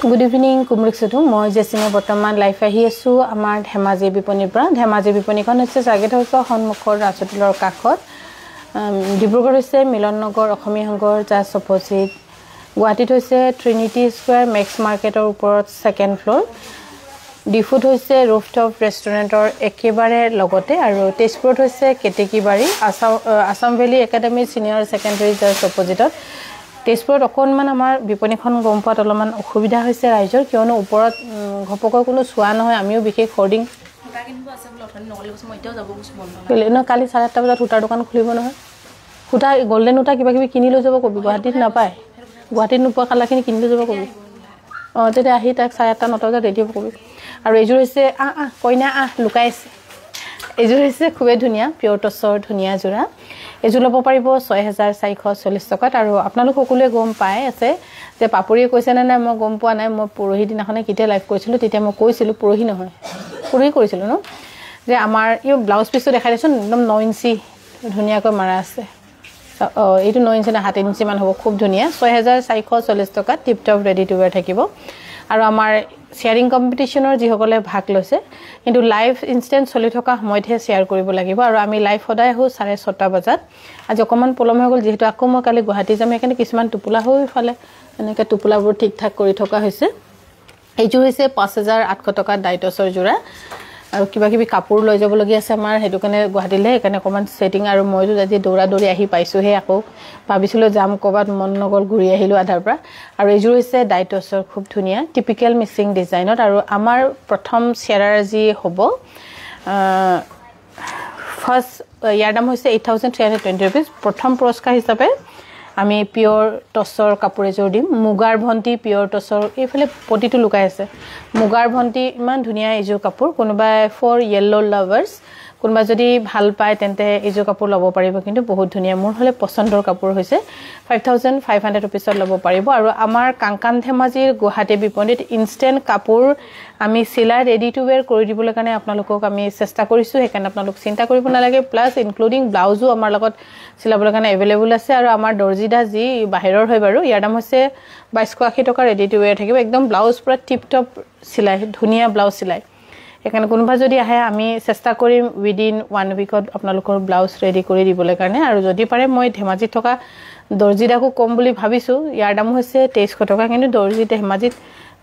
Good evening, Kumrik Sutu. Moi Jesime Botaman life ahi asu amar Dhemaji Biponi pra. Dhemaji Biponi kon hoise target hoise Honmukhor Rajotulor kakhot. Dibrugarh hoise Milonnagar Okhomi Hangor just opposite. Guwahatit hoise Trinity Square Max Market or uporot second floor. Difood hoise rooftop restaurant or ekebare logote aru Tezpurot hoise Ketekibari Assam Valley Academy Senior Secondary just opposite. Tezpurot অকনমান আমাৰ বিপণীখন গম পাত অলমান অসুবিধা হৈছে ৰাইজৰ কিয়নো ওপৰত ঘপকৈ কোনো সোৱা নহয় আমিও বিশেষ হোৰ্ডিং হুটা কিনবো আছে বলে অথনি নগলে মই এটাও যাব কিছু বন্ধ না কালি 8:30 বজাত হুটাৰ দোকান খুলিব নহয় হুটা গোল্ডেন হুটা কিবা কিবি কিনি লৈ যাব কবি গুৱাহাটীত নাপায় গুৱাহাটীত নোপোৱা কালাখিনি কিনি লৈ যাব কবি তেতে আহি তাক 8:30 9 বজাত ৰেডি হ'ব কবি আৰু এজুৰ হৈছে কইনা লুকাইছে এজুৰ হৈছে খুবে ধুনিয়া পিয়ৰ টছৰ ধুনিয়া জোৰা এজু লব পাৰিব 6440 টকাত আৰু আপোনালোক সকলোৱে গম পায় আছে যে পাপৰিয়ে কৈছে না মই গম পোৱা নাই মই পৰহি দিনাখনে কিতে লাইভ কৰিছিলো তেতিয়া মই কৈছিলো পৰহি নহয় পৰহি কৰিছিলো ন যে আমাৰ এই ব্লাউজ পিসটো দেখাই দিছো একদম 9 ইঞ্চি ধুনিয়াকৈ মাৰা আছে এইটো 9 ইঞ্চি না 7 ইঞ্চি মান হ'ব খুব ধুনিয়া 6440 টকা tip top ready to where থাকিব আৰু আমাৰ শেয়াৰিং কম্পিটিশনৰ যি সকলে ভাগ লৈছে কিন্তু লাইভ ইনস্ট্যান্ট চলি থকা সময়তে শেয়াৰ কৰিব লাগিব আৰু আমি লাইভ সদায় হো 6:30 বজাত আজি অকমান পলম হৈ গল যেহেতু আকৌ মই কালি গুৱাহাটী যাম এখানে কিছুমান টুপুলা হৈ ফালে এনেকে টুপুলাবোৰ ঠিক ঠাক কৰি থকা হৈছে এইটো হৈছে 5800 টকা ডাইটছৰ জোৰা আৰু কিবা কিবি কাপোৰ লৈ যাব লগি আছে আমাৰ হেতু কাৰণে গুৱাহাটীলে এখানে অকমান সেটিং আৰু মইটো আজি দৌৰা দৌৰি আহি পাইছো হে আকৌ ভাবিছিলো যাম কবাত মন নগল ঘুৰি আহিলো আধাৰ পৰা আৰু এইজোৰ হৈছে ডাইটছৰ খুব ধুনিয়া টিপিক্যাল মিক্সিং ডিজাইনত আৰু আমাৰ প্ৰথম শেয়াৰাৰ যি হ'ব ফাৰ্স্ট ইয়াৰ দাম হৈছে 8320 रुपीस প্ৰথম পুৰস্কাৰ হিচাপে আমি পিয়ৰ টছৰ কাপোৰ এজোৰ দিম মুগাৰ ভন্টি পিয়ৰ টছৰ এইফালে পটিটো লুকাই আছে মুগাৰ ভন্টি ইমান ধুনিয়া এজোৰ কাপোৰ কোনোবা ফৰ ইয়েলো লাভাৰ্স কোনোবা যদি ভাল পায় তেন্তে এজোৰ কাপোৰ লব পাৰিব কিন্তু বহুত ধুনিয়া মোৰ হলে পছন্দৰ কাপোৰ হৈছে 5500 रुपीसত লব পাৰিব আৰু আমাৰ কাংকান ধেমাজিৰ গুৱাহাটী বিপণীত ইনস্ট্যান্ট কাপোৰ আমি সিলাই ৰেডি টু ওয়্যাৰ কৰি দিবলৈ কাৰণে আপোনালোকক আমি চেষ্টা কৰিছো হেকাৰণে আপোনালোক চিন্তা কৰিব নালাগে প্লাস ইনক্লুডিং ব্লাউজও আমাৰ লগত সিলাবলৈ কাৰণে अवेलेबल আছে আৰু আমাৰ দৰ্জিদা যি বাহিৰৰ হয় বাৰু ইয়াৰ দাম হৈছে 2280 টকা ৰেডি টু ওয়্যাৰ থাকিব একদম ব্লাউজ পুৰা টিপ টপ সিলাই ধুনিয়া ব্লাউজ সিলাই এখানে কোনবা যদি আহে আমি চেষ্টা কৰিম উইদিন 1 উইকত আপোনালোকৰ ব্লাউজ ৰেডি কৰি দিবলৈ কাৰণে আৰু যদি পাৰে মই ধেমাজিত থকা দৰ্জিদাকো কম বুলি ভাবিছো ইয়াৰ দাম হৈছে 2300 টকা কিন্তু দৰ্জি ধেমাজিত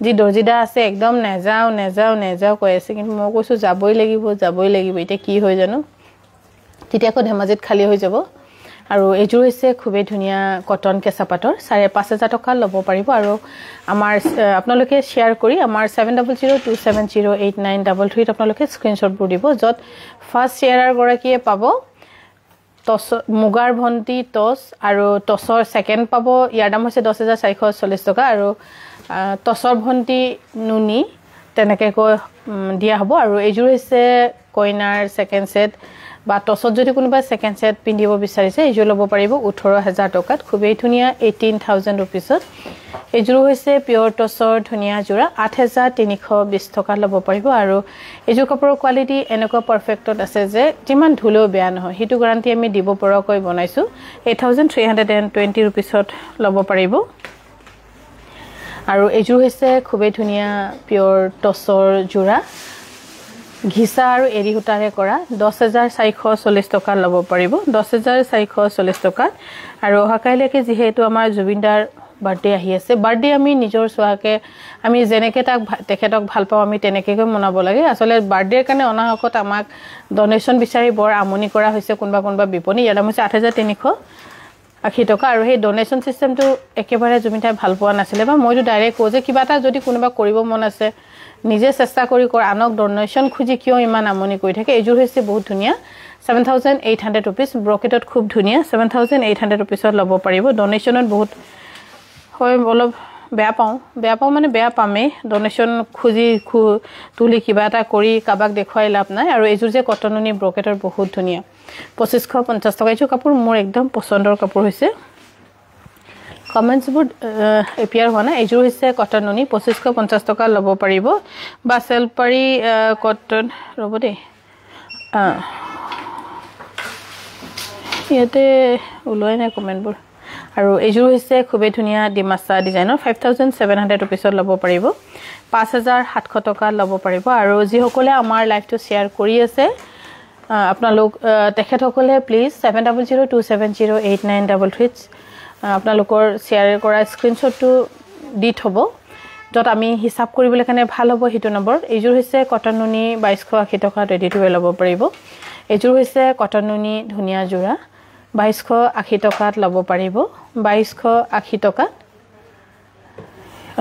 যি দৰ্জিদা আছে একদম নেজাও কৈ আছে কিন্তু মই কৈছো যাবই লাগিব এটা কি হৈ জানো তেতিয়াকো ধেমাজিত খালি হৈ যাব আৰু এজোৰ হৈছে খুবে ধুনিয়া কটন কেঁচাপাতৰ 5500 টকা লব পাৰিব আৰু আমাৰ আপোনালোকে শেয়াৰ কৰি আমাৰ 7002708933 আপোনালোকে স্ক্ৰিনশ্বট বোৰ দিব যত ফাৰ্স্ট শেয়াৰাৰ গৰাকীয়ে পাব টছ মুগাৰ ভন্টি টছ আৰু টছৰ সেকেন্ড পাব ইয়াৰ দাম হৈছে 10440 টকা আৰু টছৰ ভন্টি নুনি তেনেকে কৈ দিয়া হ'ব আৰু এজোৰ হৈছে কইনাৰ সেকেন্ড সেট বা টছত যদি কোনোবা সেকেন্ড সেট পিন্ধিব বিচাৰিছে এজোৰ লব পাৰিব 18000 টকাত খুবেই ধুনিয়া 18000 रुपीसত এজোৰ হৈছে পিয়ৰ টছৰ ধুনিয়া জোৰা 8320 টকা লব পাৰিব আৰু এজোৰ কাপোৰৰ কোৱালিটি এনেকুৱা পাৰফেক্টত আছে যে যিমান ধুলেও বেয়া নহয় হিটো গ্যাৰান্টি আমি দিব পৰাকৈ বনাইছো 8320 रुपीसত লব পাৰিব আৰু এজোৰ হৈছে খুবেই ধুনিয়া পিয়ৰ টছৰ জোৰা ঘিসা আৰু এৰি হুটাৰে কৰা 10440 টকা লব পাৰিব 10440 টকা আৰু হকাইলেকে যেহেতু আমাৰ জুবিনদাৰ বাৰ্থডে আহি আছে বাৰ্থডে আমি নিজৰ সোৱাকে আমি জেনেকে তাক তেখেতক ভাল পাও আমি তেনেকৈ মনাব লাগে আসলে বাৰ্থডেৰ কাৰণে অনাহকত আমাক ডোনেশন বিচাৰি বৰ আমনি কৰা হৈছে কোনবা বিপণী ইয়াৰ দাম হৈছে 8380 টকা আৰু সেই ডোনেশন সিস্টেমটো একেবাৰে জুবিনদাই ভাল পোৱা নাছিলে বা মইটো ডাইৰেক্ট কও যে কিবা এটা যদি কোনোবা কৰিব মন আছে নিজে চেষ্টা কৰি আনক ডোনেশন খুজি কিয় ইমান আমনি কৰি থাকে এজোৰ হৈছে বহুত ধুনিয়া 7800 रुपीस ব্ৰকেটত খুব ধুনিয়া 7800 रुपीसত লব পাৰিব ডোনেশনত বহুত হয় অলপ বেয়া পাও মানে বেয়া পামে ডোনেশন খুজি তুলি কিবা এটা কৰি কাবাক দেখুৱাই লাভ নাই আৰু এজোৰ যে কটননি ব্ৰকেটৰ বহুত ধুনিয়া 2550 টকা এজোৰ কাপোৰ মোৰ একদম পছন্দৰ কাপোৰ হৈছে কমেন্টস বোৰ এপিয়াৰ হোৱা না এজোৰ হৈছে কটননি 2550 টকা লব পাৰিব বা সেলপাৰি কটন ৰব দে ইয়াতে ওলাই নাই কমেন্ট বোৰ আৰু এইযোৰ হৈছে খুবেই ধুনীয়া ডিমাছা ডিজাইনৰ 5700 रुपीसত ল'ব পাৰিব 5700 টকা ল'ব পাৰিব আৰু যিসকলে আমাৰ লাইভটো শেয়াৰ কৰি আছে আপোনালোক তেখেতসকলে প্লিজ 7002708933 আপোনালোকৰ শেয়াৰ কৰা স্ক্ৰিনশ্বটটো দি থব যত আমি হিসাব কৰিবলৈ কাৰণে ভাল হ'ব হিটো নম্বৰ এইযোৰ হৈছে কটন নুনি 2280 টকা ৰেডি টু ল'ব পাৰিব এইযোৰ হৈছে কটন নুনি ধুনীয়া জোৰা 2280 টকাত ল'ব পাৰিব 2280 টকা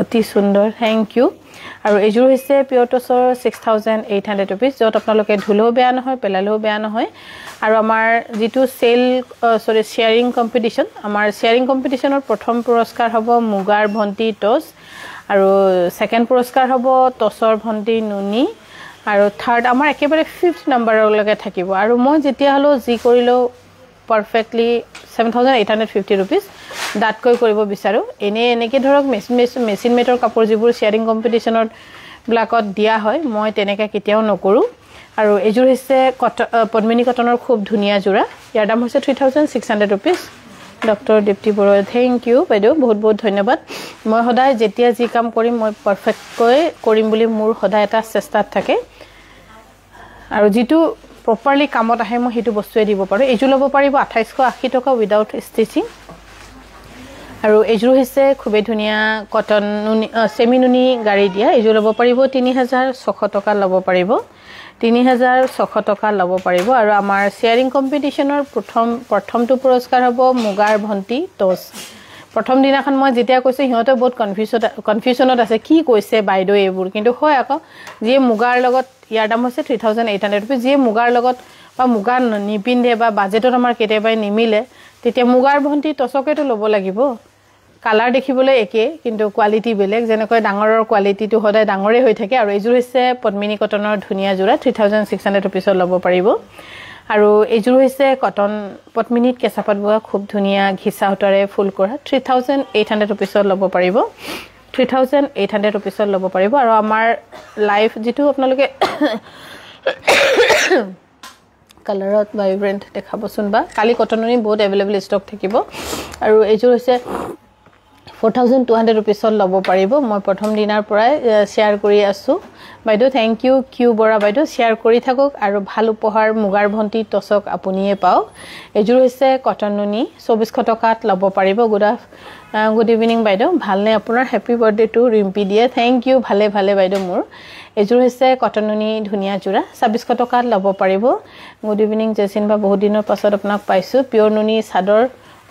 অতি সুন্দৰ থ্যাংক ইউ আৰু এইযোৰ হৈছে পিয়ৰ টছৰ 6800 रुपीस যত আপোনালোকে ধুলো বেয়া নহয় পেলালেও বেয়া নহয় আৰু আমাৰ যেটো সেল শেয়াৰিং কম্পিটিশন আমাৰ শেয়াৰিং কম্পিটিশনৰ প্ৰথম পুৰস্কাৰ হ'ব মুগাৰ ভন্টি টছ আৰু সেকেন্ড পুৰস্কাৰ হ'ব টছৰ ভন্টি নুনি আৰু থাৰ্ড আমাৰ একেবাৰে 5th নম্বৰৰ লগে থাকিব আৰু মই যেতিয়া হলো জি কৰিলো perfectly 7850 rupees that koi koribo bisaru eneke dhorok machine meter kapor jibur sharing competitionot blackot dia hoy moi teneka kitiao nokoru aru ejur hisse podmini cottonor khub dhunia jura yar dam hoise 3600 rupees Dr. Dipti Boro thank you baido bahut bahut dhonyabad moi hodai jetia ji kam korim moi perfect koi korim boli mur hodai eta chesta thake aru jitu properly kamot ahe mo hitu bostuwe দিব পাৰো এজু লব পাৰিব 2880 টকা without stitching আৰু এজু হৈছে খুবে ধুনিয়া cotton semi নুনি গাড়ি দিয়া এজু লব পাৰিব 3600 টকা লব পাৰিব 3600 টকা লব পাৰিব আৰু আমাৰ শেয়াৰিং কম্পিটিশনৰ প্ৰথমটো পুৰস্কাৰ হ'ব মুগাৰ ভন্টি টছ প্ৰথম দিনাখন মই যেতিয়া কৈছো হিহঁতে বহুত কনফিউজনত আছে কি কৈছে বাইদো এবোৰ কিন্তু হয় আকৌ যে মুগাৰ লগত ইয়াৰ দাম হৈছে 3800 रुपीस যে মুগাৰ লগত বা মুগাৰ নিপিন্ধে বা বাজেটত আমাৰ কেটেবাই নিমিলে তেতিয়া মুগাৰ ভন্টি টছকেটো ল'ব লাগিব কালাৰ দেখিবলৈ একে কিন্তু কোৱালিটি বেলেগ যেনেকৈ ডাঙৰৰ কোৱালিটিটো সদায় ডাঙৰে হৈ থাকে আৰু এইযোৰ হৈছে পদ্মিনী কটনৰ ধুনিয়া জোৰা 3600 रुपीस ল'ব পাৰিব আৰু এইযোৰ হৈছে কটন পদ্মিনীত কেঁচাপাত বোৱা খুব ধুনিয়া ঘিচা হতৰে ফুল কৰা 3800 रुपीस ল'ব পাৰিব 3800 रुपीस ল'ব পাৰিব আৰু আমাৰ লাইফ যেটো আপোনালোকে কালাৰত ভাইব্ৰেন্ট দেখাবচোন বা কালি কটননি বহুত अवेलेबल ষ্টক থাকিব আৰু এইযোৰ হৈছে 4200 रुपीस ল'ব পাৰিব মই প্ৰথম দিনৰ পৰাই শেয়াৰ কৰি আছো বাইদো থ্যাংক ইউ কিউ বৰা বাইদো শেয়াৰ কৰি থাকক আৰু ভাল উপহাৰ মুগাৰ ভন্টি টছক আপুনিয়ে পাও এইযোৰ হৈছে কটন নুনি 2400 টকাত ল'ব পাৰিব গুড ইভিনিং বাইদো ভালনে আপোনাৰ হ্যাপি বাৰ্থডে টু ৰিম্পি দিয়ে থ্যাংক ইউ ভালে ভালে বাইদো মোৰ এইযোৰ হৈছে কটন নুনি ধুনিয়া জোৰা 2600 টকাত ল'ব পাৰিব গুড ইভিনিং জেচিন বা বহুত দিনৰ পাছত আপোনাক পাইছো পিয়ৰ নুনি সাদৰ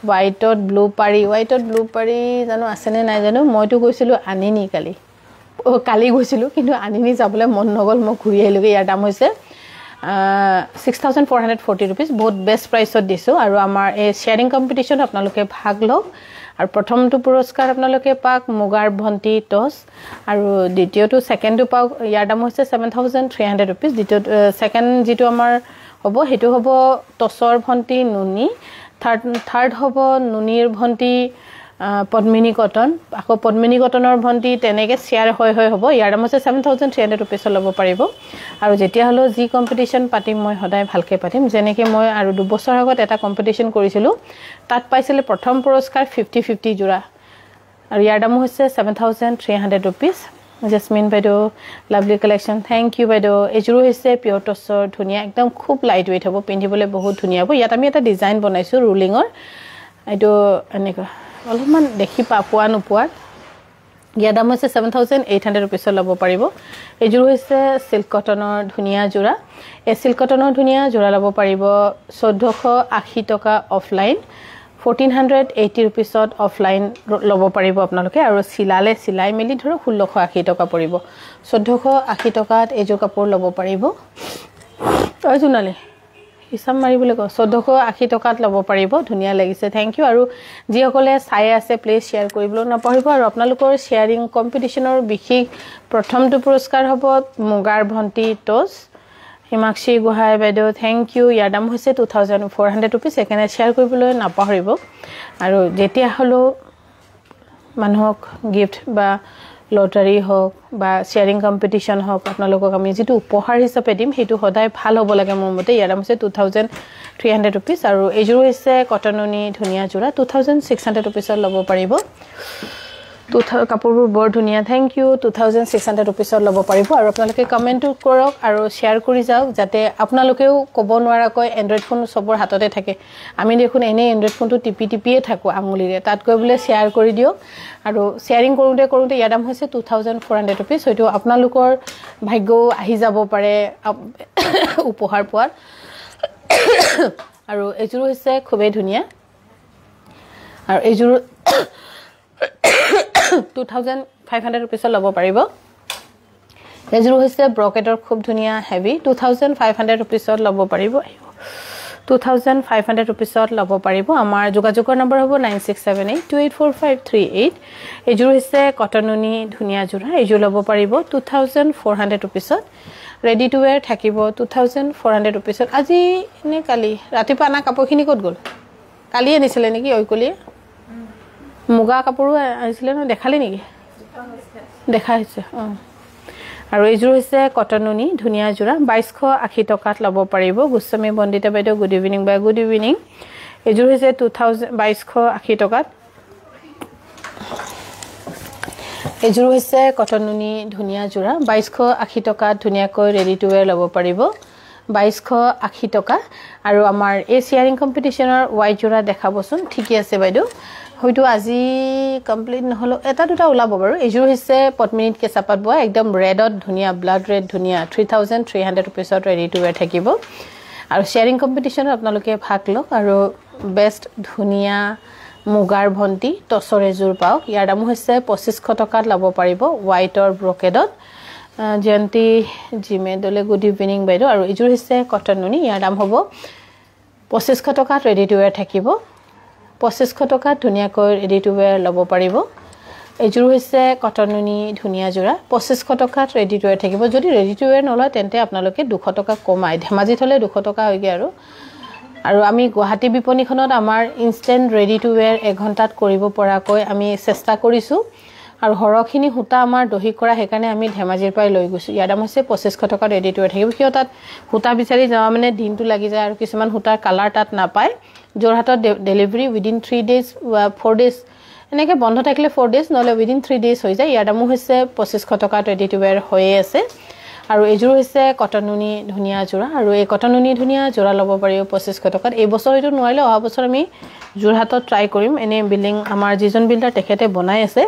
হোৱাইটত ব্লু পাৰি জানো আছে নে নাই জানো মইতো কৈছিলো আনিনি কালি গৈছিলো কিন্তু আনিনি যাবলৈ মন নগল মই ঘূৰি আহিলোগে ইয়াৰ দাম হৈছে 6440 रुपीस বহুত বেষ্ট প্ৰাইসত দিছো আৰু আমাৰ এই শেয়াৰিং কম্পিটিশন আপোনালোকে ভাগ লওক আৰু প্ৰথমটো পুৰস্কাৰ আপোনালোকে পাক মুগাৰ ভন্টি টছ আৰু দ্বিতীয়টো সেকেন্ডটো পাক ইয়াৰ দাম হৈছে 7300 रुपीस দ্বিতীয় সেকেন্ড যেটো আমাৰ হ'ব হেতু হ'ব টছৰ ভন্টি নুনি থাৰ্ড হ'ব নুনিৰ ভন্টি পদ্মিনী কটন আকৌ পদ্মিনী কটনৰ ভন্টি তেনেকে শেয়াৰ হয় হ'ব ইয়াৰ দাম হৈছে 7300 रुपीस ল'ব পাৰিব আৰু যেতিয়া হলো জি কম্পিটিশন পাতিম মই সদায় ভালকে পাতিম যেনেকে মই আৰু 2 বছৰ আগত এটা কম্পিটিশন কৰিছিলো তাত পাইছিলে প্ৰথম পুৰস্কাৰ 50-50 জোৰা আৰু ইয়াৰ দাম হৈছে 7300 रुपीस জেসমিন বাইদো লাভলি কালেকশন থ্যাংক ইউ বাইদো এজুৰো হৈছে পিয়ৰ টছৰ ধুনিয়া একদম খুব লাইট ওয়েট হ'ব পিন্ধিবলৈ বহুত ধুনিয়া হ'ব ইয়াত আমি এটা ডিজাইন বনাইছো ৰুলিংৰ এইটো এনেকা অলপমান দেখি পোৱা নোপোৱা ইয়াৰ দাম হৈছে 7800 रुपीस ল'ব পাৰিব এইযোৰ হৈছে সিল্ক কটনৰ ধুনিয়া জোৰা এই সিল্ক কটনৰ ধুনিয়া জোৰা ল'ব পাৰিব 1480 টকা অফলাইন 1480 रुपीस অফলাইন ল'ব পাৰিব আপোনালোকে আৰু সিলাই মেলি ধৰ 1680 টকা পৰিব 1480 টকাত এযোৰ কাপোৰ ল'ব পাৰিব তই জুনালে হিসাব মাৰিবলৈ 1480 টকাত ল'ব পাৰিব ধুনিয়া লাগিছে থ্যাংক ইউ আৰু যিসকলে চাই আছে প্লিজ শেয়াৰ কৰিবলৈ নপাহৰিব আৰু আপোনালোকৰ শেয়াৰিং কম্পিটিশনৰ বিশেষ প্ৰথমটো পুৰস্কাৰ হ'ব মুগাৰ ভন্টি টছ হিমাক্ষী গোহাই বাইদো থ্যাংক ইউ ইয়াৰ দাম হৈছে 2400 रुपीस এখানে শেয়াৰ কৰিবলৈ নাপাহৰিব আৰু যেতিয়া হলো মানুহক গিফট বা লটাৰী হওক বা শ্বেয়াৰিং কম্পিটিশ্যন হওক আপোনালোকক আমি যিটো উপহাৰ হিচাপে দিম সেইটো সদায় ভাল হ'ব লাগে মোৰ মতে ইয়াৰ দাম হৈছে 2300 rupees আৰু এইযোৰ হৈছে কটননি ধুনীয়া যোৰা 2600 rupeesত ল'ব পাৰিব কাপোৰবোৰ বৰ ধুনীয়া থ্যাংক ইউ 2600 rupeesত ল'ব পাৰিব আৰু আপোনালোকে কমেন্ট কৰক আৰু শেয়াৰ কৰি যাওক যাতে আপোনালোকেও ক'ব নোৱাৰাকৈ এন্ড্ৰইড ফোন সবৰ হাততে থাকে আমি দেখোন এনে এন্ড্ৰইড ফোনটো টিপিয়ে থাকো আঙুলিৰে তাত গৈ বলে শেয়াৰ কৰি দিয়ক আৰু শেয়াৰিং কৰোঁতে ইয়াৰ দাম হৈছে 2400 rupees হয়তো আপোনালোকৰ ভাগ্য আহি যাব পাৰে উপহাৰ পোৱাৰ আৰু এইযোৰ হৈছে খুবেই ধুনীয়া আৰু এইযোৰ 2500 rupeesত ল'ব পাৰিব এইযোৰ হৈছে ব্ৰকেটৰ খুব ধুনীয়া হেভি 2500 rupeesত ল'ব পাৰিব 2500 rupeesত ল'ব পাৰিব আমাৰ যোগাযোগৰ নম্বৰ হ'ব 9678284538 এইযোৰ হৈছে কটননি ধুনীয়া যোৰা এইযোৰ ল'ব পাৰিব 2400 rupeesত ৰেডি টু ওয়্যাৰ থাকিব 2400 rupeesত আজি নে কালি ৰাতিপুৱা আনা কাপোৰখিনি ক'ত গ'ল কালি আনিছিলে নেকি ঐকলিয়ে মুগা কাপোৰো আনিছিলে ন দেখালে নেকি দেখা হৈছে আৰু এইযোৰ হৈছে কটননি ধুনীয়া যোৰা 2280 টকাত ল'ব পাৰিব গোস্বামী বন্দিতা বাইদেউ good evening bye good evening এইযোৰ হৈছে 2280 টকাত এইযোৰ হৈছে কটননি ধুনীয়া যোৰা 2280 টকাত ধুনীয়াকৈ ৰেডি টু ওয়্যাৰ ল'ব পাৰিব 2280 টকা আৰু আমাৰ এই শেয়াৰিং কম্পিটিশনৰ হোৱাইট যোৰা দেখাবচোন ঠিকই আছে বাইদেউ হয়তো আজি কমপ্লিট নহলো এটা দুটা ওলাব বাৰু এইযোৰ হৈছে পদ্মিনীত কেঁচাপাত বোৱা একদম ৰেডত ধুনীয়া ব্লাড ৰেড ধুনীয়া 3300 rupeesত ৰেডি টু ওয়্যাৰ থাকিব আৰু শেয়াৰিং কম্পিটিশনত আপোনালোকে ভাগ লওক আৰু বেষ্ট ধুনীয়া মুগাৰ ভন্টি টছৰ এযোৰ পাওক ইয়াৰ দাম হৈছে 2500 টকাত ল'ব পাৰিব হোৱাইটৰ ব্ৰকেডত জয়ন্তী জিমেদলে গুড ইভিনিং বাইদেউ আৰু এইযোৰ হৈছে কটননি ইয়াৰ দাম হ'ব 2500 টকাত ৰেডি টু ওয়্যাৰ থাকিব 2500 টকাত ধুনীয়াকৈ ৰেডি টু ওয়্যাৰ ল'ব পাৰিব এইযোৰ হৈছে কটননি ধুনীয়া যোৰা 2500 টকাত ৰেডি টু ওয়্যাৰ থাকিব যদি ৰেডি টু ওয়্যাৰ নলয় তেন্তে আপোনালোকে 200 টকা কমাই ধেমাজিত হলে 200 টকা হয়গে আৰু আমি গুৱাহাটী বিপণীখনত আমাৰ ইনষ্টেন্ট ৰেডি টু ওয়্যাৰ 1 ঘণ্টাত কৰিব পৰাকৈ আমি চেষ্টা কৰিছো আৰু হৰখিনি হুতা আমাৰ দহি কৰা হেকাৰণে আমি ধেমাজিৰ পৰাই লৈ গৈছো ইয়াৰ দাম হৈছে 2500 টকা ৰেডি টু ওয়্যাৰ থাকিব কিয় তাত হুতা বিচাৰি যাওয়া মানে দিনটো লাগি যায় আৰু কিছুমান হুতাৰ কালাৰ তাত নাপায় যোৰহাটত ডেলিভাৰী উইদিন 3 days 4 days এনেকে বন্ধ থাকিলে 4 days নহলে উইদিন 3 days হৈ যায় ইয়াৰ দাম হৈছে 2500 টকা ৰেডি টু ওয়্যাৰ হৈ আছে আৰু এইযোৰ হৈছে কটননি ধুনীয়া যোৰা আৰু এই কটননি ধুনীয়া যোৰা ল'ব পাৰিব 2500 টকাত এই বছৰ হয়তো নোৱাৰিলে অহা বছৰ আমি যোৰহাটত ট্ৰাই কৰিম এনে বিল্ডিং আমাৰ যিজন বিল্ডাৰ তেখেতে বনাই আছে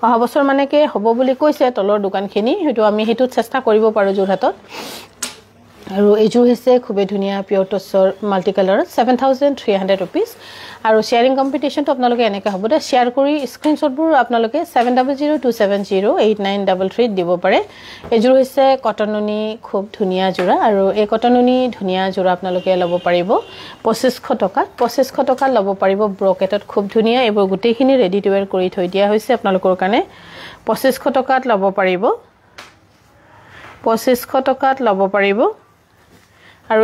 অহা বছৰ মানে কে হ'ব বুলি কৈছে তলৰ দোকানখিনি হয়তো আমি হেতু চেষ্টা কৰিব পাৰো যোৰহাটত আৰু এইযোৰ হৈছে খুবেই ধুনীয়া পিয়ৰ টছৰ মাল্টি কালাৰ 7300 rupees আৰু শেয়াৰিং কম্পিটিশনটো আপোনালোকে এনেকৈ হ'ব দে শেয়াৰ কৰি স্ক্ৰিনশ্বটবোৰ আপোনালোকে 7002708933 দিব পাৰে এইযোৰ হৈছে কটননি খুব ধুনীয়া যোৰা আৰু এই কটননি ধুনীয়া যোৰা আপোনালোকে ল'ব পাৰিব 2500 টকা ল'ব পাৰিব ব্ৰকেটত খুব ধুনীয়া এইবোৰ গুটেইখিনি ৰেডি টু ওয়্যাৰ কৰি থৈ দিয়া হৈছে আপোনালোকৰ কাৰণে 2500 টকাত ল'ব পাৰিব 2500 টকাত ল'ব পাৰিব আৰু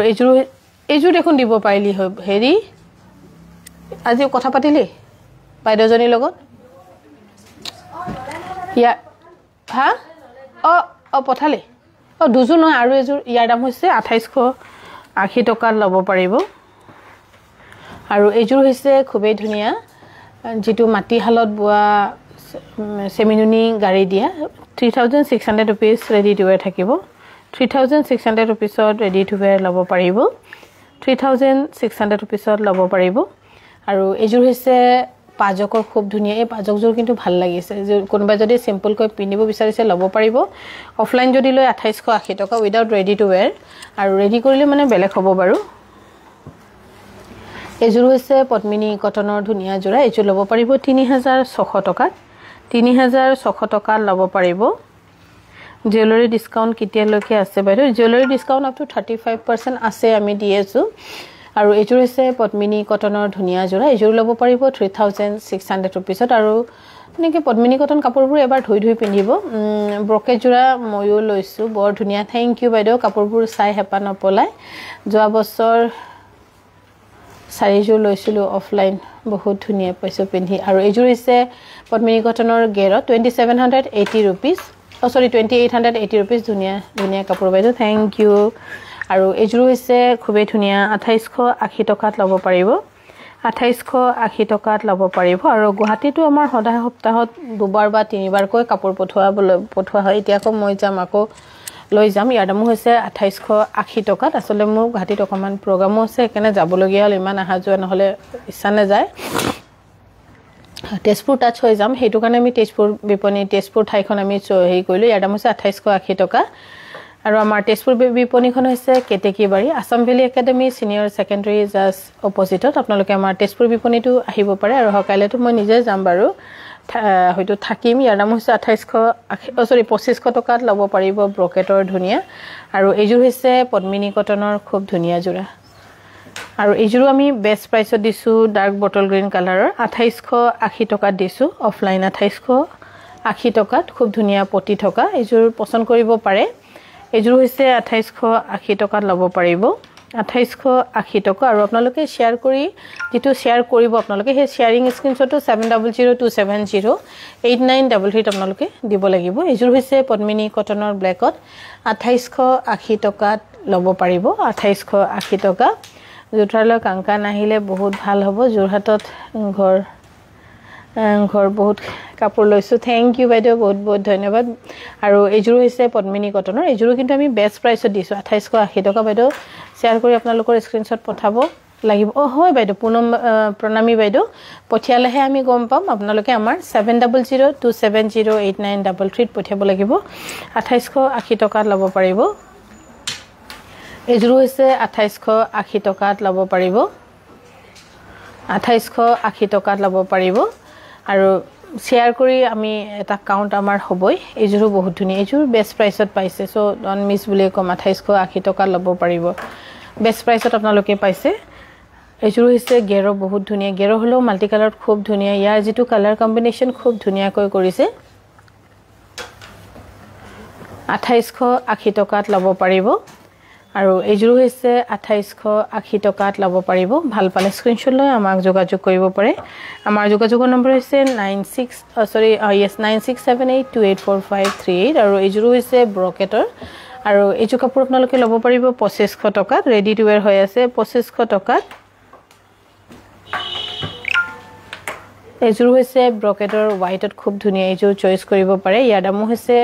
এইযোৰ দেখোন দিব পাৰিলি হেৰি আজি কথা পাতিলি বাইদেউজনীৰ লগত ইয়া হা পঠালি দুযোৰ নহয় আৰু এযোৰ ইয়াৰ দাম হৈছে 2880 টকাত ল'ব পাৰিব আৰু এইযোৰ হৈছে খুবেই ধুনীয়া যেটো মাটিহালত বোৱা সেমিনুনি গাড়ী দিয়া 3600 rupees ৰেডি টু ওয়্যাৰ থাকিব 3600 rupeesত ৰেডি টু ওয়্যাৰ ল'ব পাৰিব 3600 rupeesত ল'ব পাৰিব আৰু এইযোৰ হৈছে পাজকৰ খুব ধুনীয়া এই পাজকযোৰ কিন্তু ভাল লাগিছে যে কোনোবা যদি সিম্পল কৈ পিনিব বিচাৰিছে ল'ব পাৰিব অফলাইন যদি লৈ 2880 টকা উইদাউট ৰেডি টু ওয়্যাৰ আৰু ৰেডি কৰিলে মানে বেলেগ হ'ব বাৰু এইযোৰ হৈছে পদ্মিনী কটনৰ ধুনীয়া যোৰা এইযোৰ ল'ব পাৰিব 3600 টকাত 3600 টকা ল'ব পাৰিব জুৱেলাৰী ডিসকাউন্ট কেতিয়ালৈকে আছে বাইদেউ জুৱেলাৰী ডিসকাউন্ট আপ টু 35% আছে আমি দি আছো আৰু এইযোৰ হৈছে পদ্মিনী কটনৰ ধুনীয়া যোৰা এইযোৰ ল'ব পাৰিব 3600 rupeesত আৰু এনেকে পদ্মিনী কটন কাপোৰবোৰ এবাৰ ধুই পিন্ধিব ব্ৰকেট যোৰা ময়ো লৈছো বৰ ধুনীয়া থ্যাংক ইউ বাইদেউ কাপোৰবোৰ চাই হেপা নপলাই যোৱা বছৰ চাৰিযোৰ লৈছিলোঁ অফলাইন বহুত ধুনীয়া পাইছোঁ পিন্ধি আৰু এইযোৰ হৈছে পদ্মিনী কটনৰ গেৰত 2780 rupees সৰি 2880 rupees ধুনীয়া ধুনীয়া কাপোৰ বাইদেউ থেংক ইউ আৰু এইযোৰ হৈছে খুবেই ধুনীয়া 2880 টকাত ল'ব পাৰিব 2880 টকাত ল'ব পাৰিব আৰু গুৱাহাটীটো আমাৰ সদায় সপ্তাহত দুবাৰ বা তিনিবাৰকৈ কাপোৰ পঠোৱা হয় এতিয়া আকৌ মই যাম আকৌ লৈ যাম ইয়াৰ দাম হৈছে 2880 টকাত আসলে মোৰ গুৱাহাটীত অকমান প্ৰগ্ৰামো আছে কেনে যাবলগীয়া হল ইমান আহা যোৱা নহলে ইচ্ছা নাযায় তেজপুৰ টাচ হৈ যাম হেতু কাৰণে আমি তেজপুৰ বিপণী তেজপুৰ ঠাইখন আমি হেই কৰিলো ইয়াৰ দাম হৈছে 2880 টকা আৰু আমাৰ তেজপুৰ বিপণীখন হৈছে Ketekibari Assam valley academy senior secondary just অপজিটত আপোনালোকে আমাৰ তেজপুৰ বিপণীটো আহিব পাৰে আৰু হকাইলেটো মই নিজে যাম বাৰু হয়তো থাকিম ইয়াৰ দাম হৈছে 2500 টকাত ল'ব পাৰিব ব্ৰকেটৰ ধুনীয়া আৰু এইযোৰ হৈছে পদ্মিনী কটনৰ খুব ধুনীয়া জোৰা আৰু এইযোৰ আমি বেস্ট প্ৰাইসত দিছো ডাৰ্ক বটল গ্ৰীন কালাৰৰ 2880 টকাত দিছো অফলাইন 2880 টকাত খুব ধুনীয়া পটি থকা এইযোৰ পছন্দ কৰিব পাৰে এইযোৰ হৈছে 2880 টকাত ল'ব পাৰিব 2880 টকা আৰু আপোনালোকে শেয়াৰ কৰি যেটো শেয়াৰ কৰিব আপোনালোকে হে শেয়াৰিং স্ক্ৰিনশ্বটটো 7002708933 আপোনালোকে দিব লাগিব এইযোৰ হৈছে পদ্মিনী কটনৰ ব্লেকত 2880 টকাত ল'ব পাৰিব 2880 টকা জোঠালৈ কাংকা নাহিলে বহুত ভাল হ'ব জোৰহাটত ঘৰ বহুত কাপোৰ লৈছো থ্যাংক ইউ বাইদেউ বহুত বহুত ধন্যবাদ আৰু এইযোৰ হৈছে পদ্মিনী কটনৰ এইযোৰ কিন্তু আমি বেস্ট প্ৰাইসত দিছো 2880 টকা বাইদেউ শেয়াৰ কৰি আপোনালোকৰ স্ক্ৰিনশ্বট পঠাব লাগিব হয় বাইদেউ প্ৰণামী বাইদেউ পঠিয়ালেহে আমি গম পাম আপোনালোকে আমাৰ 7002708933 পঠিয়াব লাগিব 2880 টকাত ল'ব পাৰিব এইযোৰ হৈছে 2880 টকাত ল'ব পাৰিব 2880 টকাত ল'ব পাৰিব আৰু শেয়াৰ কৰি আমি এটা কাউন্ট আমাৰ হবই এইযোৰ বহুত ধুনীয়া এইযোৰ বেস্ট প্ৰাইসত পাইছে সো ডন মিস বুলি কম 2880 টকা ল'ব পাৰিব বেস্ট প্ৰাইসত আপোনালোকে পাইছে এইযোৰ হৈছে গেৰো বহুত ধুনীয়া গেৰো হলো মাল্টি কালাৰত খুব ধুনীয়া ইয়াৰ যেটো কালাৰ কম্বিনেশন খুব ধুনীয়াকৈ কৰিছে 2880 টকাত ল'ব পাৰিব আৰু এইযোৰ হৈছে 2880 টকাত ল'ব পাৰিব ভাল পালে স্ক্ৰিনশ্বট লৈ আমাক যোগাযোগ কৰিব পাৰে আমাৰ যোগাযোগৰ নম্বৰ হৈছে 9678284538 আৰু এইযোৰ হৈছে ব্ৰকেটৰ আৰু এইযোৰ কাপোৰ আপোনালোকে ল'ব পাৰিব 2500 টকাত ৰেডি টু ওয়্যাৰ হৈ আছে 2500 টকাত এইযোৰ হৈছে ব্ৰকেটৰ হোৱাইটত খুব ধুনীয়া এইযোৰ চয়েস কৰিব পাৰে ইয়াৰ দাম হৈছে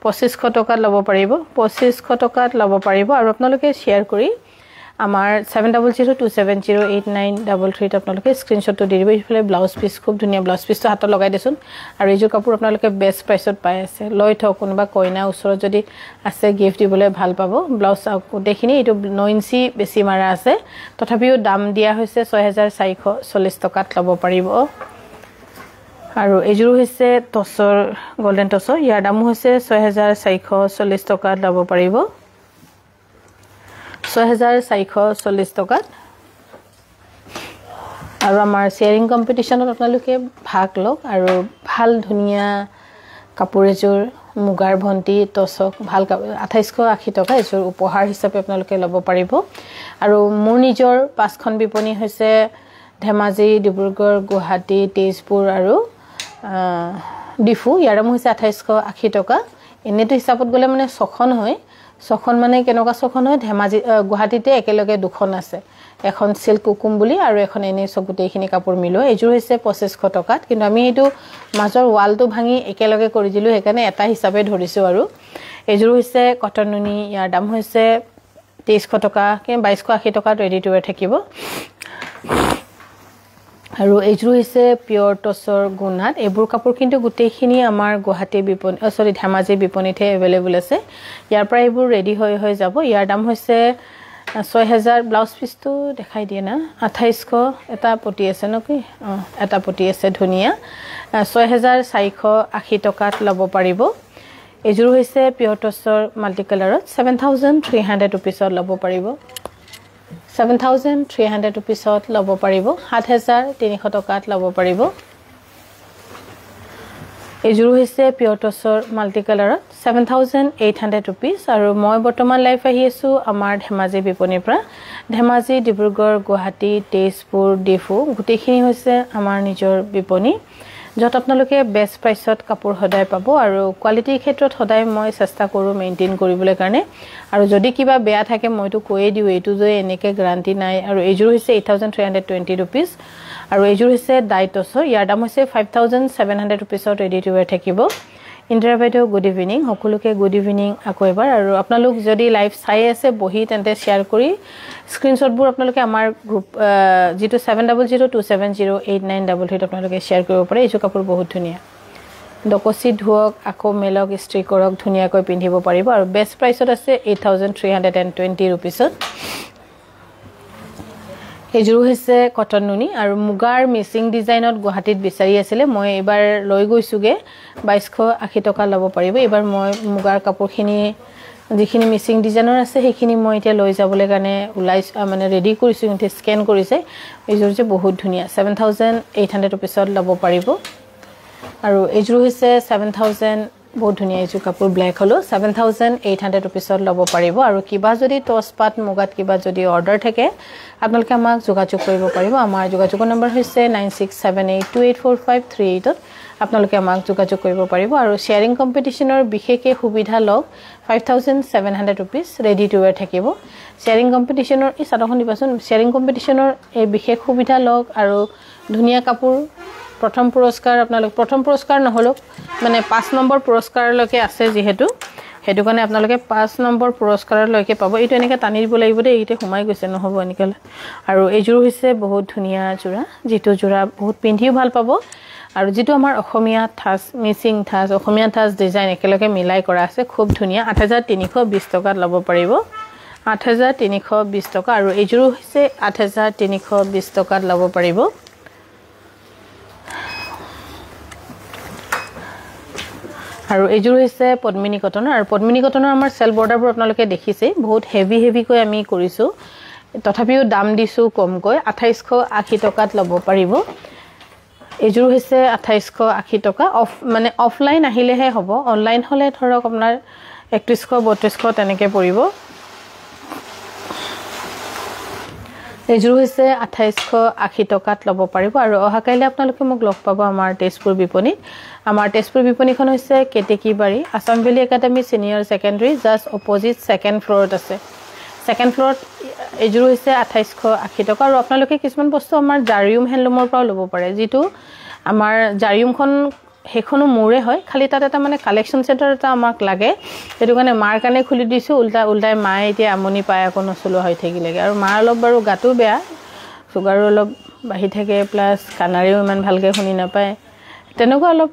2500 টকাত ল'ব পাৰিব 2500 টকাত ল'ব পাৰিব আৰু আপোনালোকে শেয়াৰ কৰি আমাৰ 7002708933 আপোনালোকে স্ক্ৰিনশ্বটটো দি দিব ইফালে ব্লাউজ পিস খুব ধুনীয়া ব্লাউজ পিসটো হাতত লগাই দেচোন আৰু এইযোৰ কাপোৰ আপোনালোকে বেস্ট প্ৰাইসত পাই আছে লৈ থক কোনবা কইনা ওচৰত যদি আছে গিফট দিবলৈ ভাল পাব ব্লাউজ দেখিনি এটো 9 ইঞ্চি বেছি মাৰা আছে তথাপিও দাম দিয়া হৈছে 6440 টকাত ল'ব পাৰিব আৰু এইযোৰ হৈছে টছৰ গোল্ডেন টছৰ ইয়াৰ দাম হৈছে 6440 টকাত ল'ব পাৰিব 6440 টকাত আৰু আমাৰ শেয়াৰিং কম্পিটিশনত আপোনালোকে ভাগ লওক আৰু ভাল ধুনীয়া কাপোৰ এযোৰ মুগাৰ ভন্টি টছক ভাল 2880 টকা এযোৰ উপহাৰ হিচাপে আপোনালোকে ল'ব পাৰিব আৰু মোৰ নিজৰ পাঁচখন বিপণী হৈছে ধেমাজি ডিব্ৰুগড় গুৱাহাটী তেজপুৰ আৰু ডিফু ইয়াৰ দাম হৈছে 2880 টকা এনেটো হিচাপত গলে মানে ছখন হয় ছখন মানে কেনেকুৱা ছখন হয় ধেমাজি গুৱাহাটীতে একেলগে দুখন আছে এখন সিল্ক কুকুম বুলি আৰু এখন এনে সগুটেইখিনি কাপোৰ মিলো এইযোৰ হৈছে 2500 টকাত কিন্তু আমি এটো মাজৰ ওয়ালটো ভাঙি একেলগে কৰি দিলো হেকানে এটা হিচাপে ধৰিছো আৰু এইযোৰ হৈছে কটন নুনি ইয়াৰ দাম হৈছে 2300 টকা কে 2280 টকাত ৰেডি টু ওয়্যাৰ থাকিব আৰু এইযোৰ হৈছে পিওৰ টছৰ গুণাত এইবোৰ কাপোৰ কিন্তু গুটেইখিনি আমাৰ গুৱাহাটী বিপণী ধেমাজি বিপণীতে अवेलेबल আছে ইয়াৰ পৰা এইবোৰ ৰেডি হৈ যাব ইয়াৰ দাম হৈছে 6000 ব্লাউজ পিসটো দেখাই দিয়ে না 2800 এটা পটি আছে নকি এটা পটি আছে ধুনিয়া 6480 টকাত ল'ব পাৰিব এইযোৰ হৈছে পিওৰ টছৰ মাল্টি কালাৰত 7300 rupeesত ল'ব পাৰিব 7300 rupeesত ল'ব পাৰিব 7300 টকাত ল'ব পাৰিব এইযোৰ হৈছে পিয়ৰ টছৰ মাল্টি কালাৰত 7800 rupees আৰু মই বৰ্তমান লাইভ আহি আছো আমাৰ ধেমাজি বিপণীৰ পৰা ধেমাজি ডিব্ৰুগড় গুৱাহাটী তেজপুৰ ডিফু গুটেখিনি হৈছে আমাৰ নিজৰ বিপণী যত আপোনালোকে বেষ্ট প্ৰাইচত কাপোৰ হদাই পাব আৰু কোৱালিটিৰ ক্ষেত্ৰত হদাই মই চেষ্টা কৰো মেইনটেইন কৰিবলৈ কাৰণে আৰু যদি কিবা বেয়া থাকে মইতো কৈয়ে দিও এটো যে এনেকে গ্যাৰান্টি নাই আৰু এইযোৰ হৈছে 8320 rupees আৰু এইযোৰ হৈছে ডাইটছৰ ইয়াৰ দাম হৈছে 5700 rupees ৰেডি টু ওয়্যাৰ থাকিব ইন্দ্ৰা বাইদেউ গুড ইভিনিং সকলোকে গুড ইভিনিং আকৌ এবাৰ আৰু আপোনালোক যদি লাইভ চাই আছে বহি তেন্তে শেয়াৰ কৰি স্ক্ৰিনশ্বটবোৰ আপোনালোকে আমাৰ গ্ৰুপ যেটো 7002708933 আপোনালোকে শেয়াৰ কৰিব পাৰে এইটো কাপোৰ বহুত ধুনিয়া ডকসি ধুওক আকৌ মেলক ইস্ত্ৰি কৰক ধুনিয়াকৈ পিন্ধিব পাৰিব আৰু বেষ্ট প্ৰাইচত আছে 8320 rupees এইযোৰ হৈছে কটন নুনি আৰু মুগাৰ মিচিং ডিজাইনত গুৱাহাটীত বিচাৰি আছিল মই এবাৰ লৈ গৈছোগে 2280 টকা ল'ব পাৰিব এবাৰ মই মুগাৰ কাপোৰখিনি যিখিনি মিচিং ডিজাইনৰ আছে সেইখিনি মই এতিয়া লৈ যাবলৈ কাৰণে উলাইছ মানে ৰেডি কৰিছো ইনতে স্ক্যান কৰিছে এইযোৰ যে বহুত ধুনিয়া 7800 rupees ল'ব পাৰিব আৰু এইযোৰ হৈছে 7000 বহুত ধুনিয়া এইযোৰ কাপোৰ ব্ল্যাক হলো 7800 rupees ল'ব পাৰিব আৰু কিবা যদি টসপাত মুগাত কিবা যদি অৰ্ডাৰ থাকে আপোনালোকে আমাক যোগাযোগ কৰিব পাৰিব আমাৰ যোগাযোগৰ নম্বৰ হৈছে 9678284538 আপোনালোকে আমাক যোগাযোগ কৰিব পাৰিব আৰু শেয়াৰিং কম্পিটিশনৰ বিশেষে সুবিধা লওক 5700 rupees ৰেডি টু ওয়্যাৰ থাকিব শেয়াৰিং কম্পিটিশনৰ এই সাধাৰণ দিবাচোন শেয়াৰিং কম্পিটিশনৰ এই বিশেষ সুবিধা লওক আৰু ধুনিয়া কাপোৰ প্ৰথম পুৰস্কাৰ আপোনালোক প্ৰথম পুৰস্কাৰ নহলক মানে 5 নম্বৰ পুৰস্কাৰলৈকে আছে যেহেতু হেতু কাৰণে আপোনালোকে 5 নম্বৰ পুৰস্কাৰলৈকে পাব এইটো এনেকৈ টানি দিব লাগিব দে এইতে সোমাই গৈছে নহব এনেকৈ আৰু এইযোৰ হৈছে বহুত ধুনিয়া জোৰা যেটো জোৰা বহুত পিন্ধিও ভাল পাব আৰু যেটো আমাৰ অসমীয়া থাস মিচিং থাস অসমীয়া থাস ডিজাইন একেলগে মিলাই কৰা আছে খুব ধুনিয়া 8320 টকা ল'ব পাৰিব 8320 টকা আৰু এইযোৰ হৈছে 8320 টকা ল'ব পাৰিব আৰু এইযোৰ হৈছে পদ্মিনী কটনৰ আৰু পদ্মিনী কটনৰ আমাৰ সেল বৰ্ডাৰবোৰ আপোনালোকে দেখিছে বহুত হেভি কৈ আমি কৰিছো তথাপিও দাম দিছো কমকৈ 2880 টকাত ল'ব পাৰিব এইযোৰ হৈছে 2880 টকা অফ মানে অফলাইন আহিলেহে হ'ব অনলাইন হলে ধৰক আপোনাৰ 3132 তেনেকৈ পৰিব এইযোৰ হৈছে 2880 টকাত ল'ব পাৰিব আৰু অহা কাইলে আপোনালোকে মোক লগ পাব আমাৰ তেজপুৰ বিপণীত আমাৰ তেজপুৰ বিপণীখন হৈছে Ketekibari Assam valley academy senior secondary just opposite second ফ্লোৰত আছে সেকেন্ড ফ্লোৰত এইযোৰ হৈছে 2880 টকা আৰু আপোনালোকে কিছুমান বস্তু আমাৰ জাৰিউম হ্যান্ডলুমৰ পৰা ল'ব পাৰে যেটো আমাৰ জাৰিউমখন হেখনো মোৰে হয় খালি তাত এটা মানে কালেকশন সেন্টাৰ এটা আমাক লাগে এটো কাৰণে মাৰ কানে খুলি দিছো উল্টাই মাই এতিয়া আমনি পায় আকৌ নচলো হৈ থাকিলেগে আৰু মাৰ অলপ বাৰু গাটো বেয়া সুগাৰ অলপ বাহি থাকে প্লাস কানাৰিও ইমান ভালকে শুনি নাপায় তেনেকুৱা অলপ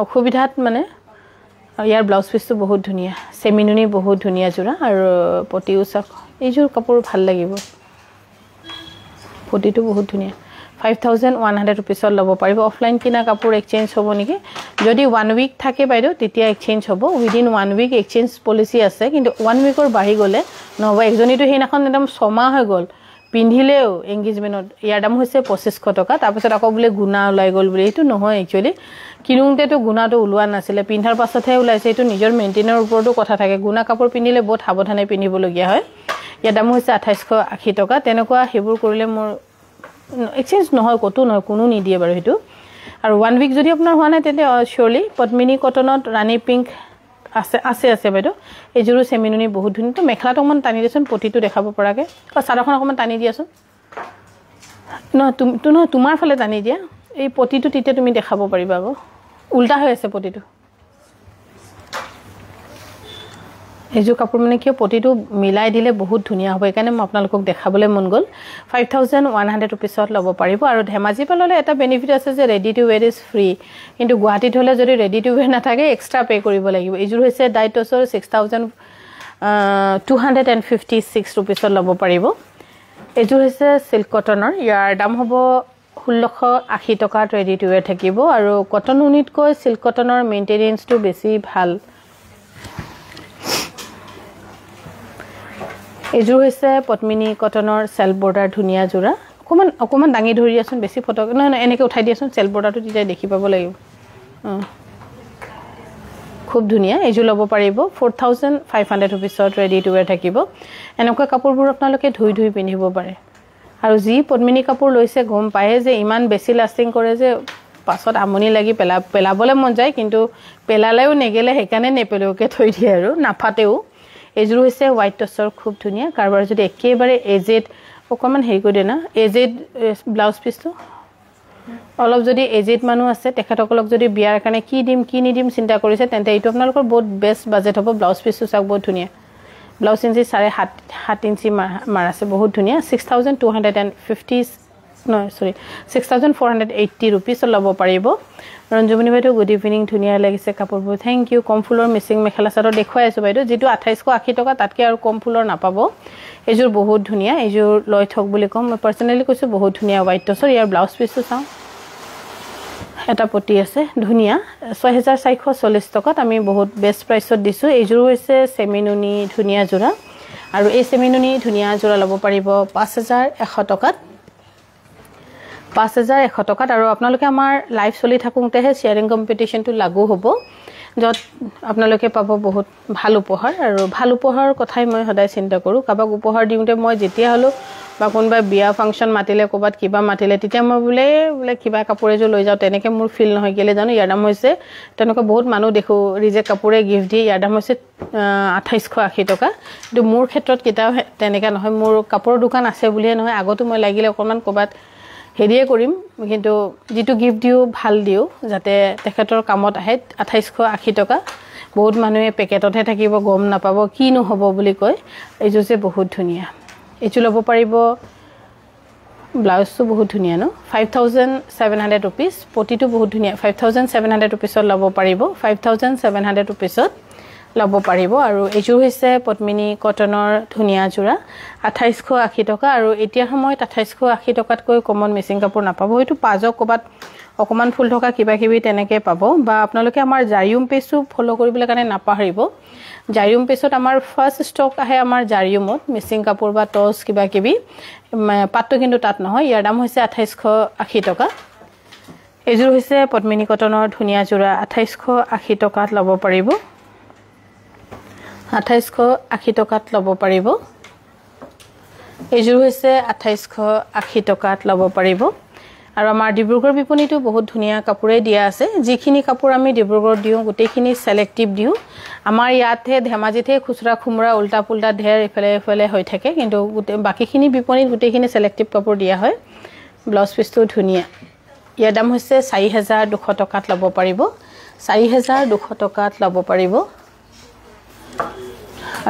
অসুবিধাত মানে ইয়াৰ ব্লাউজ পিসটো বহুত ধুনিয়া সেমিনুনি বহুত ধুনিয়া জোৰা আৰু পটিও চাক এইযোৰ কাপোৰ ভাল লাগিব পটিটো বহুত ধুনিয়া 5100 rupees ল'ব পাৰিব অফলাইন কিনা কাপোৰ এক্সচেঞ্জ হ'ব নেকি যদি 1 উইক থাকে বাইদেউ তেতিয়া এক্সচেঞ্জ হ'ব উইদিন 1 উইক এক্সচেঞ্জ পলিসি আছে কিন্তু 1 উইকৰ বাঢ়ি গলে নহব একজনীটো হেইনাখন একদম 6 মাহ হৈ গল পিন্ধিলেও এংগেজমেন্টত ইয়াৰ দাম হৈছে 2500 টকা তাৰপিছত আকৌ বলে গুনা ওলাই গল বলে এটো নহয় একচুয়ালি কিনুংতেটো গুনাটো ওলোৱা নাছিলে পিন্ধাৰ পাছতহে ওলাইছে এটো নিজৰ মেইনটেইনৰ ওপৰতো কথা থাকে গুনা কাপোৰ পিন্ধিলে বহুত সাৱধানে পিন্ধিব লগিয়া হয় ইয়াৰ দাম হৈছে 2880 টকা তেনেকুৱা হেবোৰ কৰিলে মোৰ এক্সচেঞ্জ নহয় কতো নহয় কোনো নিদিয়ে বাৰু হেতু আৰু 1 উইক যদি আপোনাৰ হোৱা নাই তেতে শিওৰলি পদ্মিনী কটনত ৰানী পিংক আছে বাইদেউ এইযোৰ সেমিনুনি বহুত ধুনিয়া তো মেখলাটো মান টানি দিছন পটিটো দেখাব পৰাকে সাৰাখন অকমান টানি দিয়াছন তোমাৰ ফালে টানি দিয়া এই পটিটো তিতে তুমি দেখাব পাৰিবা গো উল্টা হৈ আছে পটিটো এইযোৰ কাপোৰ মানে কি পটিটো মিলাই দিলে বহুত ধুনিয়া হ'ব একাৰণে মই আপোনালোকক দেখাবলৈ মন গল 5100 rupees ল'ব পাৰিব আৰু ধেমাজি পাললে এটা বেনিফিট আছে যে ready to where is free কিন্তু গুৱাহাটীত হলে যদি ৰেডি টু ওয়্যাৰ নাথাকে এক্সট্ৰা পে কৰিব লাগিব এইযোৰ হৈছে ডাইটছৰ 6256 rupees ল'ব পাৰিব এইযোৰ হৈছে সিল্ক কটনৰ ইয়াৰ দাম হ'ব 1680 টকাত ৰেডি টু ওয়্যাৰ থাকিব আৰু কটন উনিটকৈ সিল্ক কটনৰ মেইনটেনেন্সটো বেছি ভাল এইযোৰ হৈছে পদ্মিনী কটনৰ সেলফ বৰ্ডাৰ ধুনিয়া জোৰা অকমান দাঙি ধৰি আছন বেছি ফটো নহয় এনেকৈ উঠাই দিয়াছন সেলফ বৰ্ডাৰটো তেতিয়া দেখি পাব লাগিব খুব ধুনিয়া এইযোৰ ল'ব পাৰিব 4500 rupeesত ৰেডি টু ওয়্যাৰ থাকিব এনেকুৱা কাপোৰবোৰ আপোনালোকে ধুই পিন্ধিব পাৰে আৰু যি পদ্মিনী কাপোৰ লৈছে গম পায় যে ইমান বেছি লাষ্টিং কৰে যে পাছত আমনি লাগি পেলাবলৈ মন যায় কিন্তু পেলালেও নেগেলে হেকানে নেপেলোকে থৈ দিয়ে আৰু নাফাটেও এইযোৰ হৈছে হোৱাইট টছৰ খুব ধুনিয়া কাৰবাৰ যদি একেবাৰে এজেড অকমান হেৰি কৰি দেনা এজেড ব্লাউজ পিছটো অলপ যদি এজেড মানুহ আছে তেখেতসকলক যদি বিয়াৰ কাৰণে কি নিদিম চিন্তা কৰিছে তেন্তে এইটো আপোনালোকৰ বহুত বেষ্ট বাজেট হ'ব ব্লাউজ পিছটো চাক বহুত ধুনিয়া ব্লাউজ ইঞ্চি 7.5 ইঞ্চি মাৰ আছে বহুত ধুনিয়া 6480 rupees ল'ব পাৰিব ৰঞ্জুমণি বাইদেউ গুড ইভিনিং ধুনিয়া লাগিছে কাপোৰবোৰ থ্যাংক ইউ কম ফুলৰ মিচিং মেখেলা চাদৰ দেখুৱাই আছো বাইদেউ যেটো 2880 টকা তাতকে আৰু কম ফুলৰ নাপাব এইযোৰ বহুত ধুনিয়া এইযোৰ লৈ থক বুলি কম মই পাৰ্সোনালি কৈছো বহুত ধুনিয়া হোৱাইট টছৰ ইয়াৰ ব্লাউজ পিছটো চাও এটা পটি আছে ধুনিয়া 6440 টকাত আমি বহুত বেষ্ট প্ৰাইসত দিছো এইযোৰ হৈছে সেমিনুনি ধুনিয়া জোৰা আৰু এই সেমিনুনি ধুনিয়া জোৰা ল'ব পাৰিব 5100 টকাত 5100 টকাত আৰু আপোনালোকে আমাৰ লাইভ চলি থাকুতেহে শেয়াৰিং কম্পিটিশনটো লাগু হ'ব যত আপোনালোকে পাব বহুত ভাল উপহাৰ আৰু ভাল উপহাৰৰ কথাই মই সদায় চিন্তা কৰো কাবাক উপহাৰ দিওঁতে মই যেতিয়া হলো বা কোনবা বিয়া ফাংচন মাতিলে কোবাত কিবা মাতিলে তেতিয়া মই বোলে কিবা কাপোৰে যে লৈ যাও তেনেকে মোৰ ফিল নহয় গেলে জানো ইয়াৰ দাম হৈছে তেনেকৈ বহুত মানুহ দেখো ৰিজেক্ট কাপোৰে গিফট দিয়ে ইয়াৰ দাম হৈছে 2880 টকা কিন্তু মোৰ ক্ষেত্ৰত কিটা তেনেকা নহয় মোৰ কাপোৰৰ দোকান আছে বুলিয়ে নহয় আগতো মই লাগিলে অকমান কোবাত হেৰিয়ে কৰিম কিন্তু যেটো গিফট দিও ভাল দিও যাতে তেখেতৰ কামত আহে 2880 টকা বহুত মানুহে পেকেটতহে থাকিব গম নাপাব কি নহব বুলি কয় এইযোৰ যে বহুত ধুনিয়া এইটো ল'ব পাৰিব ব্লাউজটো বহুত ধুনিয়া ন 5700 rupees পটিটো বহুত ধুনিয়া 5700 rupees ল'ব পাৰিব 5700 rupees ল'ব পাৰিব আৰু এইযোৰ হৈছে পদ্মিনী কটনৰ ধুনিয়া জোৰা 2880 টকা আৰু এতিয়া সময়ত 2880 টকাতকৈ কমন মিচিং কাপোৰ নাপাব হয়তো পাজক কবাত অকমান ফুল থকা কিবা কিবি তেনেকে পাব বা আপোনালোকে আমাৰ জাৰিউম পেজটো ফলো কৰিবলৈ কাৰণে নাপাহৰিব জাৰিউম পেজত আমাৰ ফাৰ্স্ট ষ্টক আহে আমাৰ জাৰিউমত মিচিং কাপোৰ বা টস কিবা কিবি পাটটো কিন্তু তাত নহয় ইয়াৰ দাম হৈছে 2880 টকা এইযোৰ হৈছে পদ্মিনী কটনৰ ধুনিয়া জোৰা 2880 টকাত ল'ব পাৰিব 2880 টকাত ল'ব পাৰিব এইযোৰ হৈছে 2880 টকাত ল'ব পাৰিব আৰু আমাৰ ডিব্ৰুগড় বিপণীটো বহুত ধুনিয়া কাপোৰে দিয়া আছে যিখিনি কাপোৰ আমি ডিব্ৰুগড় দিও গোটেইখিনি সিলেক্টিভ দিও আমাৰ ইয়াতে ধেমাজিতে খুচৰা খুমৰা উল্টা পুল্টা ঢেৰ ইফালে হৈ থাকে কিন্তু বাকিখিনি বিপণীত গোটেইখিনি সিলেক্টিভ কাপোৰ দিয়া হয় ব্লাউজ পিছটো ধুনিয়া ইয়াৰ দাম হৈছে 4200 টকাত ল'ব পাৰিব 4200 টকাত ল'ব পাৰিব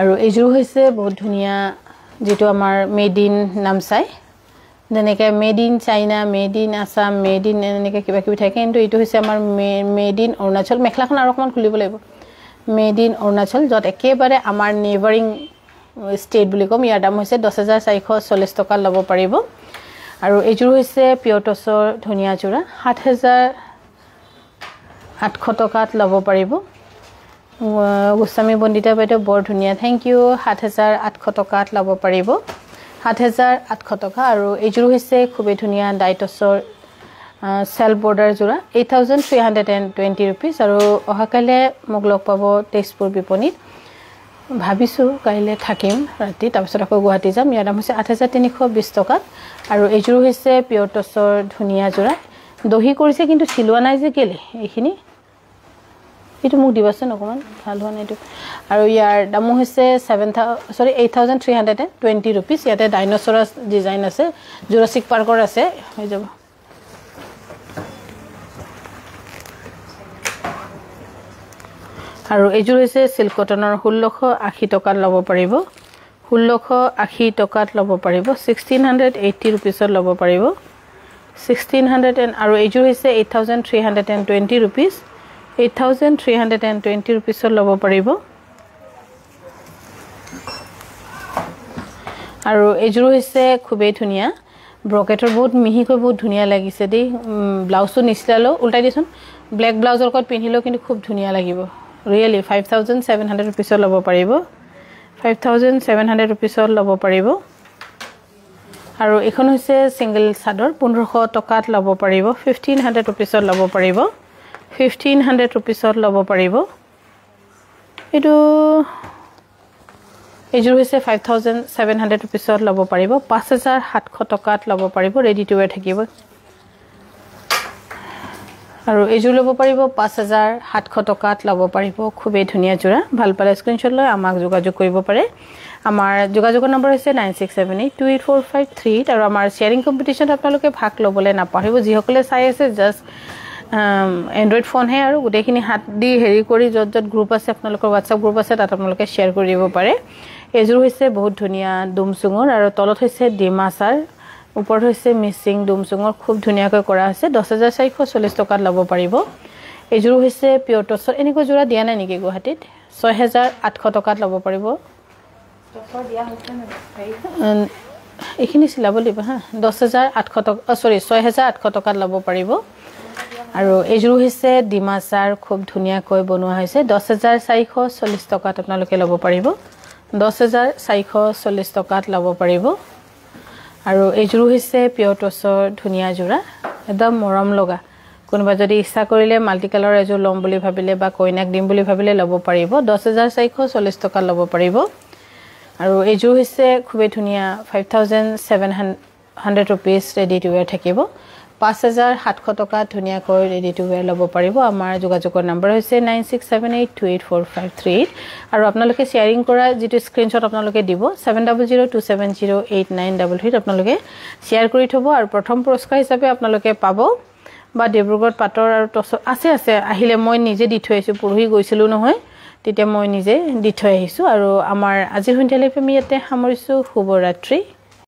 আৰু এইযোৰ হৈছে বহুত ধুনিয়া যেটো আমাৰ মেড ইন নামচাই যেনেকৈ made in China made in Assam made in এনেকৈ কিবা কিবি থাকে কিন্তু এইটো হৈছে আমাৰ মেড ইন অৰুণাচল মেখলাখন আৰু অকমান খুলিব লাগিব মেড ইন অৰুণাচল যত একেবাৰে আমাৰ নেইবাৰিং ষ্টেট বুলি কম ইয়াৰ দাম হৈছে 10440 টকা ল'ব পাৰিব আৰু এইযোৰ হৈছে পিয়ৰ টছৰ ধুনিয়া জোৰা 7800 টকাত ল'ব পাৰিব গোস্বামী বন্দিতা বাইদেউ বৰ ধুনিয়া থ্যাংক ইউ 7800 টকাত ল'ব পাৰিব 7800 টকা আৰু এইযোৰ হৈছে খুবেই ধুনিয়া ডাইটছৰ সেল বৰ্ডাৰ জোৰা 8320 rupees আৰু অহাকালে মোক লগ পাব তেজপুৰ বিপণীত ভাবিছো কাইলে থাকিম ৰাতি তাৰপিছত আকৌ গুৱাহাটী যাম ইয়াৰ দাম হৈছে 8320 টকা আৰু এইযোৰ হৈছে পিয়ৰ টছৰ ধুনিয়া জোৰা দহি কৰিছে কিন্তু চিলোৱা নাই যে কেলে এইখিনি এটো মোক দিবাছে নকমান ভাল হোৱা নাই এটো আৰু ইয়াৰ দাম হৈছে 8320 rupees ইয়াতে ডাইনোসৰাস ডিজাইন আছে জুৰাছিক পাৰ্কৰ আছে হৈ যাব আৰু এইযোৰ হৈছে সিল্ক কটনৰ 1680 টকাত ল'ব পাৰিব 1680 টকাত ল'ব পাৰিব 1680 rupees ল'ব পাৰিব 1600 আৰু এইযোৰ হৈছে 8320 rupees 8320 rupees ল'ব পাৰিব আৰু এইযোৰ হৈছে খুবেই ধুনিয়া ব্ৰকেটৰ বহুত মিহিকৈ বহুত ধুনিয়া লাগিছে দেই ব্লাউজটো নিছলালো উল্টাই দিছন ব্ল্যাক ব্লাউজৰ লগত পিন্ধিলো কিন্তু খুব ধুনিয়া লাগিব ৰিয়েলি 5700 rupees ল'ব পাৰিব 5700 rupees ল'ব পাৰিব আৰু এখন হৈছে সিঙ্গেল চাদৰ 1500 টকাত ল'ব পাৰিব 1500 rupees ল'ব পাৰিব 1500 rupees ল'ব পাৰিব এইটো এইযোৰ হৈছে 5700 rupeesত ল'ব পাৰিব 5700 টকাত ল'ব পাৰিব ৰেডি টু ওয়্যাৰ থাকিব আৰু এইযোৰ ল'ব পাৰিব 5700 টকাত ল'ব পাৰিব খুবেই ধুনীয়া জোৰা ভাল পালে স্ক্ৰিনশ্বট লৈ আমাক যোগাযোগ কৰিব পাৰে আমাৰ যোগাযোগৰ নম্বৰ হৈছে 9678284538 আৰু আমাৰ শেয়াৰিং কম্পিটিশনত আপোনালোকে ভাগ ল'বলৈ নাপাহৰিব যিসকলে চাই আছে জাস্ট এন্ড্ৰইড ফোন হে আৰু গোটেইখিনি হাত দি হেৰি কৰি যত গ্ৰুপ আছে আপোনালোকৰ WhatsApp গ্ৰুপ আছে তাত আপোনালোকে শেয়াৰ কৰি দিব পাৰে এযোৰ হৈছে বহুত ধুনীয়া দুমচুঙৰ আৰু তলত হৈছে ডিমাছাৰ ওপৰত হৈছে মিচিং দুমচুঙৰ খুব ধুনীয়াকৈ কৰা আছে 10440 টকাত ল'ব পাৰিব এযোৰ হৈছে পিয়ৰ টছৰ এনেকৈ জোৰা দিয়া নাই নেকি গুৱাহাটীত 6800 টকাত ল'ব পাৰিব টছৰ দিয়া হৈছে না এইখিনি চিলাব লাগিব হা 10800 টকা সৰি 6800 টকাত ল'ব পাৰিব আৰু এযোৰ হৈছে ডিমাছাৰ খুব ধুনীয়াকৈ বনোৱা হৈছে 10440 টকাত আপোনালোকে ল'ব পাৰিব 10440 টকাত ল'ব পাৰিব আৰু এযোৰ হৈছে পিয়ৰ টছৰ ধুনীয়া জোৰা একদম মৰম লগা কোনোবা যদি ইচ্ছা কৰিলে মাল্টি কালাৰ এযোৰ ল'ম বুলি ভাবিলে বা কইনাক দিম বুলি ভাবিলে ল'ব পাৰিব 10440 টকাত ল'ব পাৰিব আৰু এযোৰ হৈছে খুবেই ধুনীয়া 5700 rupees ৰেডি টু ওয়্যাৰ থাকিব 5700 টকা ধুনীয়াকৈ ৰেডি টু ওয়্যাৰ ল'ব পাৰিব আমাৰ যোগাযোগৰ নম্বৰ হৈছে 9678284538 আৰু আপোনালোকে শেয়াৰিং কৰা যেটো স্ক্ৰিনশ্বট আপোনালোকে দিব 7002708933 আপোনালোকে শেয়াৰ কৰি থব আৰু প্ৰথম পুৰস্কাৰ হিচাপে আপোনালোকে পাব বা ডিব্ৰুগড় পাটৰ আৰু টছৰ আছে আহিলে মই নিজে দি থৈ আহিছো পুৰহি গৈছিলো নহয় তেতিয়া মই নিজে দি থৈ আহিছো আৰু আমাৰ আজি সন্ধিয়ালৈ আমি ইয়াতে সামৰিছো শুভ ৰাত্ৰি